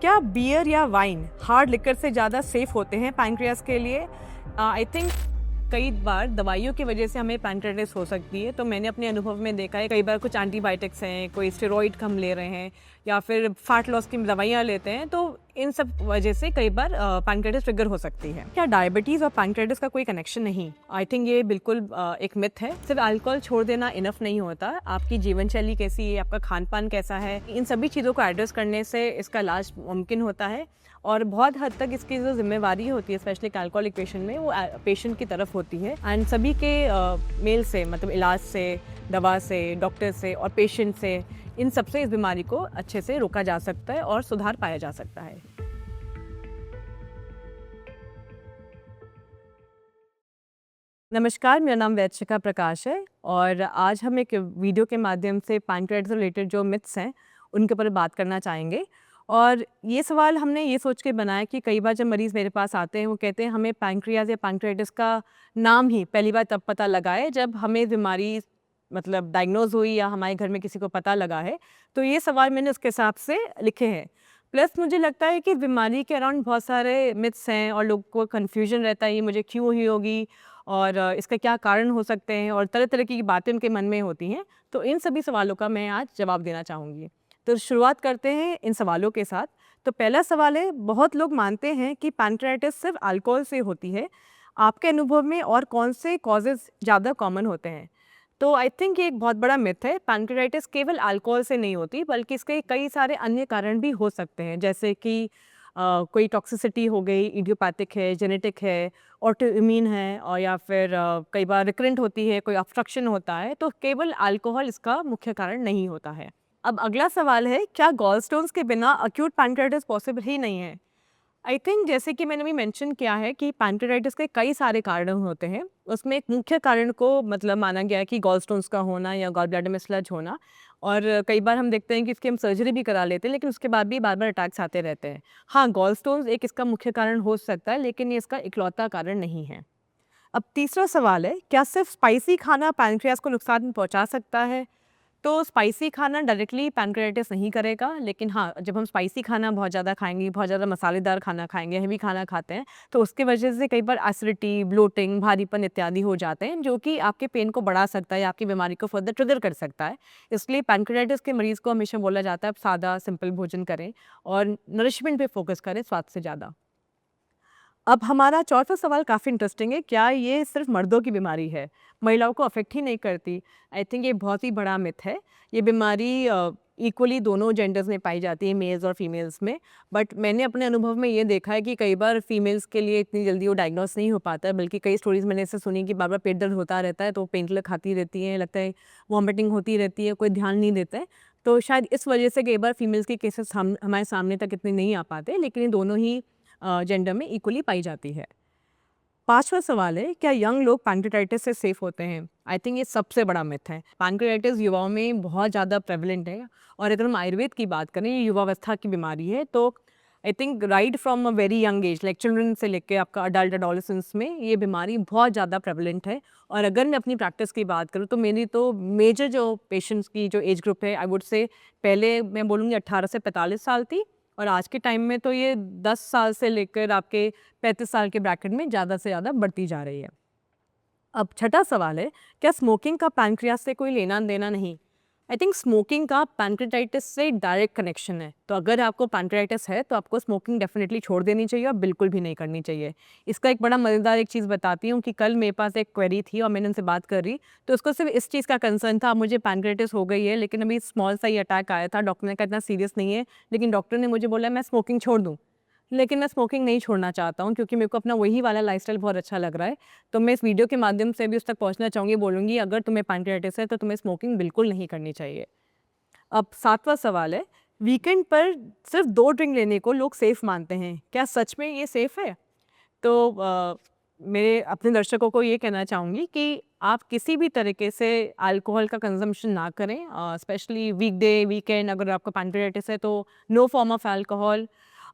क्या बियर या wine hard liquor से ज़्यादा सेफ होते हैं पैंक्रियास के लिए? आई थिंक कई बार दवाइयों की वजह से हमें पैंक्रियाटिस हो सकती है। तो मैंने अपने अनुभव में देखा है, कई बार कुछ एंटीबायोटिक्स हैं, कोई स्टेरॉइड हम ले रहे हैं या फिर फैट लॉस की दवाइयाँ लेते हैं, तो इन सब वजह से कई बार पैंक्रियाटिस ट्रिगर हो सकती है। क्या डायबिटीज़ और पैंक्रियाटिस का कोई कनेक्शन नहीं? आई थिंक ये बिल्कुल एक मिथ है। सिर्फ अल्कोहल छोड़ देना इनफ नहीं होता। आपकी जीवन शैली कैसी है, आपका खान पान कैसा है, इन सभी चीज़ों को एड्रेस करने से इसका इलाज मुमकिन होता है। और बहुत हद तक इसकी जो जिम्मेवारी होती है स्पेशली अल्कोहलिक पेशेंट में, वो पेशेंट की तरफ होती है। एंड सभी के मेल से, मतलब इलाज से, दवा से, डॉक्टर से और पेशेंट से, इन सब से इस बीमारी को अच्छे से रोका जा सकता है और सुधार पाया जा सकता है। नमस्कार, मेरा नाम वैद्यशिखा प्रकाश है और आज हम एक वीडियो के माध्यम से पैंक्रियाटिस से रिलेटेड जो मिथ्स हैं उनके ऊपर बात करना चाहेंगे। और ये सवाल हमने ये सोच के बनाया कि कई बार जब मरीज़ मेरे पास आते हैं, वो कहते हैं हमें पैंक्रियास या पैंक्रियाटिस का नाम ही पहली बार तब पता लगा है जब हमें बीमारी मतलब डायग्नोज हुई या हमारे घर में किसी को पता लगा है। तो ये सवाल मैंने उसके हिसाब से लिखे हैं। प्लस मुझे लगता है कि बीमारी के अराउंड बहुत सारे मिथ्स हैं और लोगों को कन्फ्यूजन रहता है, ये मुझे क्यों हुई होगी और इसका क्या कारण हो सकते हैं, और तरह तरह की बातें उनके मन में होती हैं। तो इन सभी सवालों का मैं आज जवाब देना चाहूँगी। तो शुरुआत करते हैं इन सवालों के साथ। तो पहला सवाल है, बहुत लोग मानते हैं कि पैंक्रियाटिस सिर्फ अल्कोहल से होती है। आपके अनुभव में और कौन से कॉजेज़ ज़्यादा कॉमन होते हैं? तो आई थिंक ये एक बहुत बड़ा मिथ है। पैंक्रियाटिस केवल अल्कोहल से नहीं होती, बल्कि इसके कई सारे अन्य कारण भी हो सकते हैं, जैसे कि कोई टॉक्सिसिटी हो गई, इडियोपैथिक है, जेनेटिक है, ऑटोइम्यून है, और या फिर कई बार रिकरेंट होती है, कोई ऑब्स्ट्रक्शन होता है। तो केवल अल्कोहल इसका मुख्य कारण नहीं होता है। अब अगला सवाल है, क्या गॉलस्टोन्स के बिना अक्यूट पैंक्रियाटिस पॉसिबल ही नहीं है? आई थिंक जैसे कि मैंने अभी मेंशन किया है कि पैंक्रियाटिस के कई सारे कारण होते हैं। उसमें एक मुख्य कारण को मतलब माना गया है कि गॉलस्टोन्स का होना या गॉल ब्लैडर में स्लज होना। और कई बार हम देखते हैं कि इसकी हम सर्जरी भी करा लेते हैं, लेकिन उसके बाद भी बार बार अटैक्स आते रहते हैं। हाँ, गॉलस्टोन्स एक इसका मुख्य कारण हो सकता है, लेकिन ये इसका इकलौता कारण नहीं है। अब तीसरा सवाल है, क्या सिर्फ स्पाइसी खाना पैंक्रियास को नुकसान पहुंचा सकता है? तो स्पाइसी खाना डायरेक्टली पैंक्रियाटिस नहीं करेगा, लेकिन हाँ, जब हम स्पाइसी खाना बहुत ज़्यादा खाएंगे, बहुत ज़्यादा मसालेदार खाना खाएंगे, हेवी खाना खाते हैं, तो उसके वजह से कई बार एसिडिटी, ब्लोटिंग, भारीपन इत्यादि हो जाते हैं, जो कि आपके पेन को बढ़ा सकता है, आपकी बीमारी को फर्दर ट्रिगर कर सकता है। इसलिए पैंक्रियाटिस के मरीज़ को हमेशा बोला जाता है, आप सादा सिंपल भोजन करें और नरिशमेंट पे फोकस करें स्वाद से ज़्यादा। अब हमारा चौथा सवाल काफ़ी इंटरेस्टिंग है, क्या ये सिर्फ मर्दों की बीमारी है, महिलाओं को अफेक्ट ही नहीं करती? आई थिंक ये बहुत ही बड़ा मिथ है। ये बीमारी इक्वली दोनों जेंडर्स में पाई जाती है, मेल्स और फीमेल्स में। बट मैंने अपने अनुभव में ये देखा है कि कई बार फीमेल्स के लिए इतनी जल्दी वो डायग्नोस नहीं हो पाता है, बल्कि कई स्टोरीज़ मैंने ऐसे सुनी कि बार बार पेट दर्द होता रहता है, तो पेन किलर खाती रहती है, लगता है वॉमिटिंग होती रहती है, कोई ध्यान नहीं देता है। तो शायद इस वजह से कई बार फीमेल्स के केसेस हमारे सामने तक इतने नहीं आ पाते, लेकिन ये दोनों ही जेंडर में इक्वली पाई जाती है। पांचवा सवाल है, क्या यंग लोग पैंक्रियाटाइटिस से सेफ होते हैं? आई थिंक ये सबसे बड़ा मिथ है। पैंक्रियाटाइटिस युवाओं में बहुत ज़्यादा प्रेवलेंट है, और अगर हम आयुर्वेद की बात करें, ये युवावस्था की बीमारी है। तो I think right from a very young age, like children से लेकर आपका अडल्ट एडोलेसेंस में ये बीमारी बहुत ज़्यादा प्रेवलेंट है। और अगर मैं अपनी प्रैक्टिस की बात करूँ, तो मेरी तो मेजर जो पेशेंट्स की जो एज ग्रुप है, आई वुड से पहले मैं बोलूँगी 18 से 45 साल थी, और आज के टाइम में तो ये 10 साल से लेकर आपके 35 साल के ब्रैकेट में ज़्यादा से ज़्यादा बढ़ती जा रही है। अब छठा सवाल है, क्या स्मोकिंग का पैंक्रियास से कोई लेना देना नहीं? आई थिंक स्मोकिंग का पैंक्रियाटाइटिस से डायरेक्ट कनेक्शन है। तो अगर आपको पैंक्रियाटाइटिस है, तो आपको स्मोकिंग डेफिनेटली छोड़ देनी चाहिए और बिल्कुल भी नहीं करनी चाहिए। इसका एक बड़ा मज़ेदार एक चीज़ बताती हूँ कि कल मेरे पास एक क्वेरी थी और मैंने उनसे बात करी, तो उसको सिर्फ इस चीज़ का कंसर्न था, मुझे पैंक्रियाटाइटिस हो गई है, लेकिन अभी स्मॉल सा ही अटैक आया था, डॉक्टर ने कहा इतना सीरियस नहीं है, लेकिन डॉक्टर ने मुझे बोला मैं स्मोकिंग छोड़ दूँ। लेकिन मैं स्मोकिंग नहीं छोड़ना चाहता हूँ, क्योंकि मेरे को अपना वही वाला लाइफ़स्टाइल बहुत अच्छा लग रहा है। तो मैं इस वीडियो के माध्यम से भी उस तक पहुँचना चाहूँगी, बोलूँगी अगर तुम्हें पैंक्रियाटाइटिस है, तो तुम्हें स्मोकिंग बिल्कुल नहीं करनी चाहिए। अब सातवां सवाल है, वीकेंड पर सिर्फ 2 ड्रिंक लेने को लोग सेफ़ मानते हैं। क्या सच में ये सेफ़ है? तो मेरे अपने दर्शकों को ये कहना चाहूँगी कि आप किसी भी तरीके से अल्कोहल का कंज़म्पशन ना करें, स्पेशली वीकडे, वीकेंड। अगर आपको पैंक्रियाटाइटिस है, तो नो फॉर्म ऑफ अल्कोहल,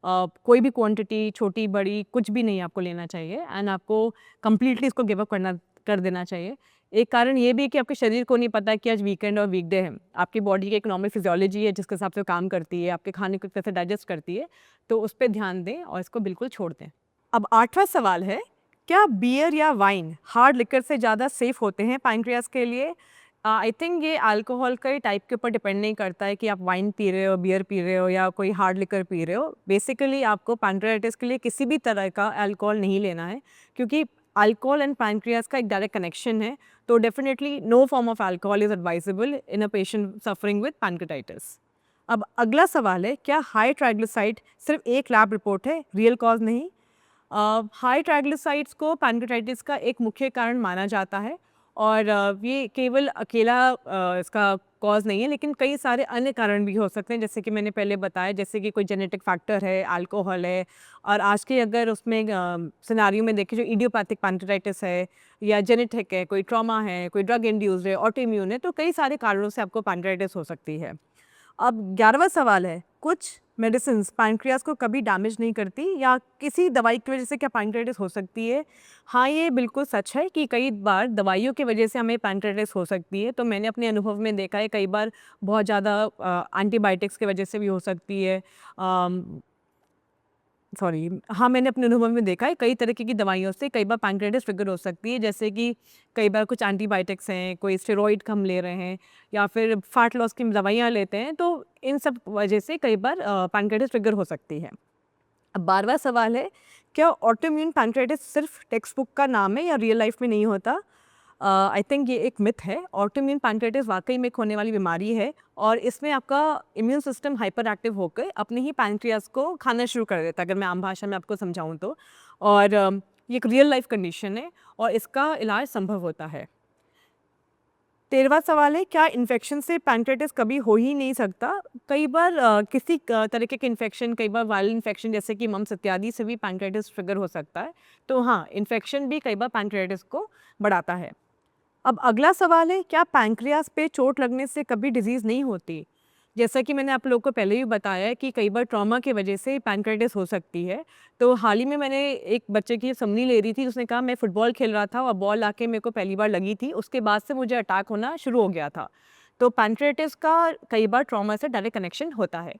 कोई भी क्वांटिटी, छोटी बड़ी कुछ भी नहीं आपको लेना चाहिए, एंड आपको कंप्लीटली इसको गिव अप कर देना चाहिए। एक कारण ये भी है कि आपके शरीर को नहीं पता कि आज वीकेंड और वीकडे है। आपकी बॉडी की एक नॉर्मल फिजियोलॉजी है जिसके हिसाब से वो काम करती है, आपके खाने को कैसे डाइजेस्ट करती है, तो उस पे ध्यान दें और इसको बिल्कुल छोड़ दें। अब 8वां सवाल है, क्या बियर या वाइन हार्ड लिकर से ज़्यादा सेफ होते हैं पैनक्रियाज के लिए? आई थिंक ये अल्कोहल के टाइप के ऊपर डिपेंड नहीं करता है कि आप वाइन पी रहे हो, बियर पी रहे हो या कोई हार्ड लिकर पी रहे हो। बेसिकली आपको पैनक्रियाटिस के लिए किसी भी तरह का अल्कोहल नहीं लेना है, क्योंकि अल्कोहल एंड पैनक्रियाज का एक डायरेक्ट कनेक्शन है। तो definitely no form of alcohol is advisable in a patient suffering with pancreatitis. अब अगला सवाल है, क्या हाई ट्राइग्लिसराइड सिर्फ एक लैब रिपोर्ट है, रियल कॉज नहीं? हाई ट्राइग्लिसराइड्स को पैनक्रियाटिस का एक मुख्य कारण माना जाता है और ये केवल अकेला इसका कॉज नहीं है, लेकिन कई सारे अन्य कारण भी हो सकते हैं, जैसे कि मैंने पहले बताया, जैसे कि कोई जेनेटिक फैक्टर है, अल्कोहल है, और आज के अगर उसमें सिनारियो में देखें जो इडियोपैथिक पैनक्रियाटिस है या जेनेटिक है, कोई ट्रॉमा है, कोई ड्रग इंड्यूस्ड है, ऑटो इम्यून है, तो कई सारे कारणों से आपको पैनक्रियाटिस हो सकती है। अब 11वां सवाल है, कुछ मेडिसिन्स पैनक्रियाज को कभी डैमेज नहीं करती या किसी दवाई की वजह से क्या पैनक्रियाटिस हो सकती है? हाँ, ये बिल्कुल सच है कि कई बार दवाइयों की वजह से हमें पैनक्रियाटिस हो सकती है। तो मैंने अपने अनुभव में देखा है, कई बार बहुत ज़्यादा एंटीबायोटिक्स की वजह से भी हो सकती है। सॉरी, हाँ, मैंने अपने अनुभव में देखा है कई तरीके की दवाइयों से कई बार पैनक्रियाटिस ट्रिगर हो सकती है, जैसे कि कई बार कुछ एंटीबायोटिक्स हैं, कोई स्टेरॉइड हम ले रहे हैं या फिर फैट लॉस की दवाइयाँ लेते हैं, तो इन सब वजह से कई बार पैनक्रियाटिस ट्रिगर हो सकती है। अब 12वां सवाल है, क्या ऑटोइम्यून पैनक्रियाटिस सिर्फ टेक्स्ट बुक का नाम है या रियल लाइफ में नहीं होता? आई थिंक ये एक मिथ है। ऑटोइम्यून पैनक्रियाटिस वाकई में एक होने वाली बीमारी है और इसमें आपका इम्यून सिस्टम हाइपर एक्टिव होकर अपने ही पैनक्रियाज को खाना शुरू कर देता है, अगर मैं आम भाषा में आपको समझाऊं तो। और ये एक रियल लाइफ कंडीशन है और इसका इलाज संभव होता है। 13वां सवाल है, क्या इन्फेक्शन से पैनक्रियाटिस कभी हो ही नहीं सकता? कई बार किसी तरीके के इन्फेक्शन, कई बार वायरल इन्फेक्शन जैसे कि मम्स इत्यादि से भी पैनक्रियाटिस ट्रिगर हो सकता है। तो हाँ, इन्फेक्शन भी कई बार पैनक्रियाटिस को बढ़ाता है। अब अगला सवाल है, क्या पैनक्रियाज पे चोट लगने से कभी डिजीज़ नहीं होती? जैसा कि मैंने आप लोगों को पहले भी बताया है कि कई बार ट्रॉमा की वजह से पैनक्रियाटिस हो सकती है। तो हाल ही में मैंने एक बच्चे की समरी ले रही थी, उसने कहा मैं फुटबॉल खेल रहा था और बॉल आके मेरे को पहली बार लगी थी, उसके बाद से मुझे अटैक होना शुरू हो गया था। तो पैनक्रियाटिस का कई बार ट्रॉमा से डायरेक्ट कनेक्शन होता है।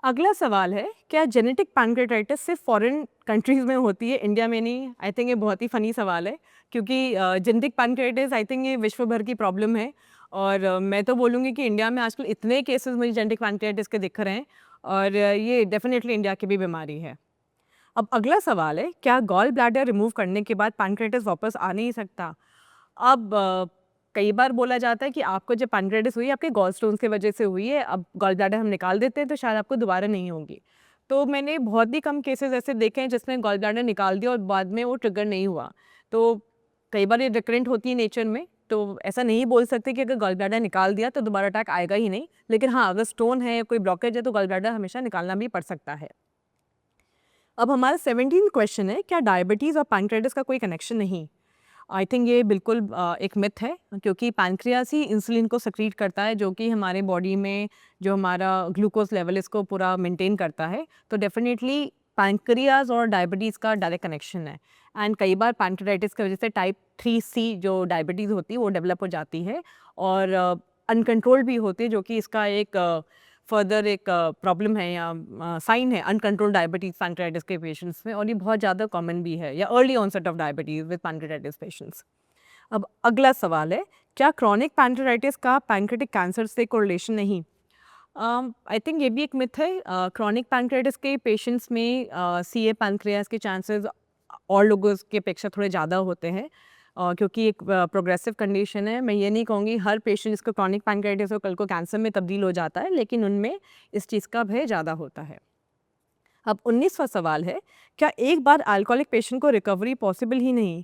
अगला सवाल है, क्या जेनेटिक पैनक्रियाटाइटिस सिर्फ फॉरेन कंट्रीज़ में होती है, इंडिया में नहीं? आई थिंक ये बहुत ही फ़नी सवाल है, क्योंकि जेनेटिक पैनक्रियाटाइटिस आई थिंक ये विश्व भर की प्रॉब्लम है और मैं तो बोलूँगी कि इंडिया में आजकल इतने केसेस मुझे जेनेटिक पैनक्रियाटाइटिस के दिख रहे हैं और ये डेफिनेटली इंडिया की भी बीमारी है। अब अगला सवाल है, क्या गॉल ब्लैडर रिमूव करने के बाद पैनक्रियाटाइटिस वापस आ नहीं सकता? अब कई बार बोला जाता है कि आपको जब पैनक्रियाटाइटिस हुई आपके गॉल स्टोन्स की वजह से हुई है, अब गॉल ब्लैडर हम निकाल देते हैं तो शायद आपको दोबारा नहीं होगी। तो मैंने बहुत ही कम केसेस ऐसे देखे हैं जिसमें गॉल ब्लैडर निकाल दिया और बाद में वो ट्रिगर नहीं हुआ। तो कई बार ये रिकरेंट होती है नेचर में, तो ऐसा नहीं बोल सकते कि अगर गॉल ब्लैडर निकाल दिया तो दोबारा अटैक आएगा ही नहीं। लेकिन हाँ, अगर स्टोन है या कोई ब्लॉकेज है तो गॉल ब्लैडर हमेशा निकालना भी पड़ सकता है। अब हमारा 17th क्वेश्चन है, क्या डायबिटीज़ और पैनक्रियाटिस का कोई कनेक्शन नहीं? आई थिंक ये बिल्कुल एक मिथ है, क्योंकि पैनक्रियास ही इंसुलिन को सेक्रीट करता है, जो कि हमारे बॉडी में जो हमारा ग्लूकोज लेवल इसको पूरा मेंटेन करता है। तो डेफिनेटली पैनक्रियाज और डायबिटीज़ का डायरेक्ट कनेक्शन है एंड कई बार पैनक्रियाटिस की वजह से टाइप 3C जो डायबिटीज़ होती है वो डेवलप हो जाती है और अनकंट्रोल्ड भी होती है, जो कि इसका एक फर्दर एक प्रॉब्लम है या साइन है अनकंट्रोल्ड डायबिटीज़ पैनक्रियाटिस के पेशेंट्स में, और ये बहुत ज़्यादा कॉमन भी है, या early onset of diabetes with pancreatitis patients. अब अगला सवाल है, क्या क्रॉनिक पैनक्रियाटिस का पैनक्रियाटिक कैंसर से कोरिलेशन नहीं? आई थिंक ये भी एक मिथ है। क्रॉनिक पैनक्रियाटिस के पेशेंट्स में CA पैनक्रियास के चांसेस और लोगों की अपेक्षा थोड़े ज़्यादा होते हैं, क्योंकि एक प्रोग्रेसिव कंडीशन है। मैं ये नहीं कहूँगी हर पेशेंट जिसको क्रॉनिक पैनक्रियाटिस हो कल को कैंसर में तब्दील हो जाता है, लेकिन उनमें इस चीज़ का भय ज़्यादा होता है। अब 19वां सवाल है, क्या एक बार अल्कोहलिक पेशेंट को रिकवरी पॉसिबल ही नहीं?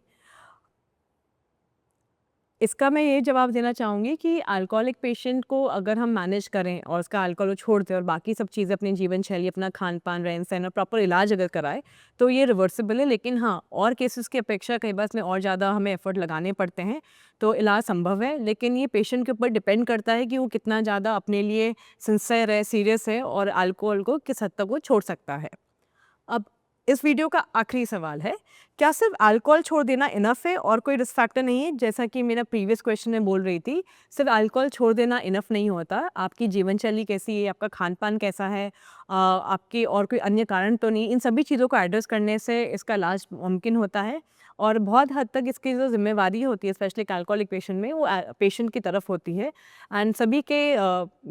इसका मैं ये जवाब देना चाहूँगी कि अल्कोहलिक पेशेंट को अगर हम मैनेज करें और उसका अल्कोहल छोड़ दें और बाकी सब चीज़ें अपनी जीवन शैली, अपना खान-पान, रहन-सहन और प्रॉपर इलाज अगर कराएँ, तो ये रिवर्सिबल है। लेकिन हाँ, और केसेस की अपेक्षा कई बार इसमें और ज़्यादा हमें एफर्ट लगाने पड़ते हैं, तो इलाज संभव है। लेकिन ये पेशेंट के ऊपर डिपेंड करता है कि वो कितना ज़्यादा अपने लिए सिंसियर है, सीरियस है और अल्कोहल को किस हद तक वो छोड़ सकता है। अब इस वीडियो का आखिरी सवाल है, क्या सिर्फ अल्कोहल छोड़ देना इनफ है और कोई रिस्क फैक्टर नहीं है? जैसा कि मेरा प्रीवियस क्वेश्चन में बोल रही थी, सिर्फ अल्कोहल छोड़ देना इनफ नहीं होता। आपकी जीवन शैली कैसी है, आपका खान-पान कैसा है, आपके और कोई अन्य कारण तो नहीं, इन सभी चीज़ों को एड्रेस करने से इसका इलाज मुमकिन होता है। और बहुत हद तक इसकी जो ज़िम्मेवारी होती है स्पेशली एक अल्कोहलिक पेशेंट में, वो पेशेंट की तरफ होती है। एंड सभी के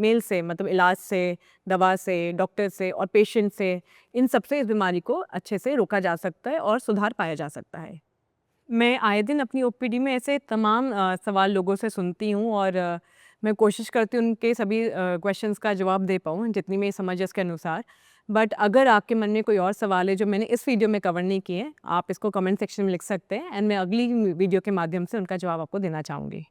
मेल से, मतलब इलाज से, दवा से, डॉक्टर से और पेशेंट से, इन सबसे इस बीमारी को अच्छे से रोका जा सकता है और सुधार पाया जा सकता है। मैं आए दिन अपनी ओपीडी में ऐसे तमाम सवाल लोगों से सुनती हूँ और मैं कोशिश करती हूँ उनके सभी क्वेश्चंस का जवाब दे पाऊँ जितनी मेरी समझ है उसके अनुसार। बट अगर आपके मन में कोई और सवाल है जो मैंने इस वीडियो में कवर नहीं किए, आप इसको कमेंट सेक्शन में लिख सकते हैं एंड मैं अगली वीडियो के माध्यम से उनका जवाब आपको देना चाहूँगी।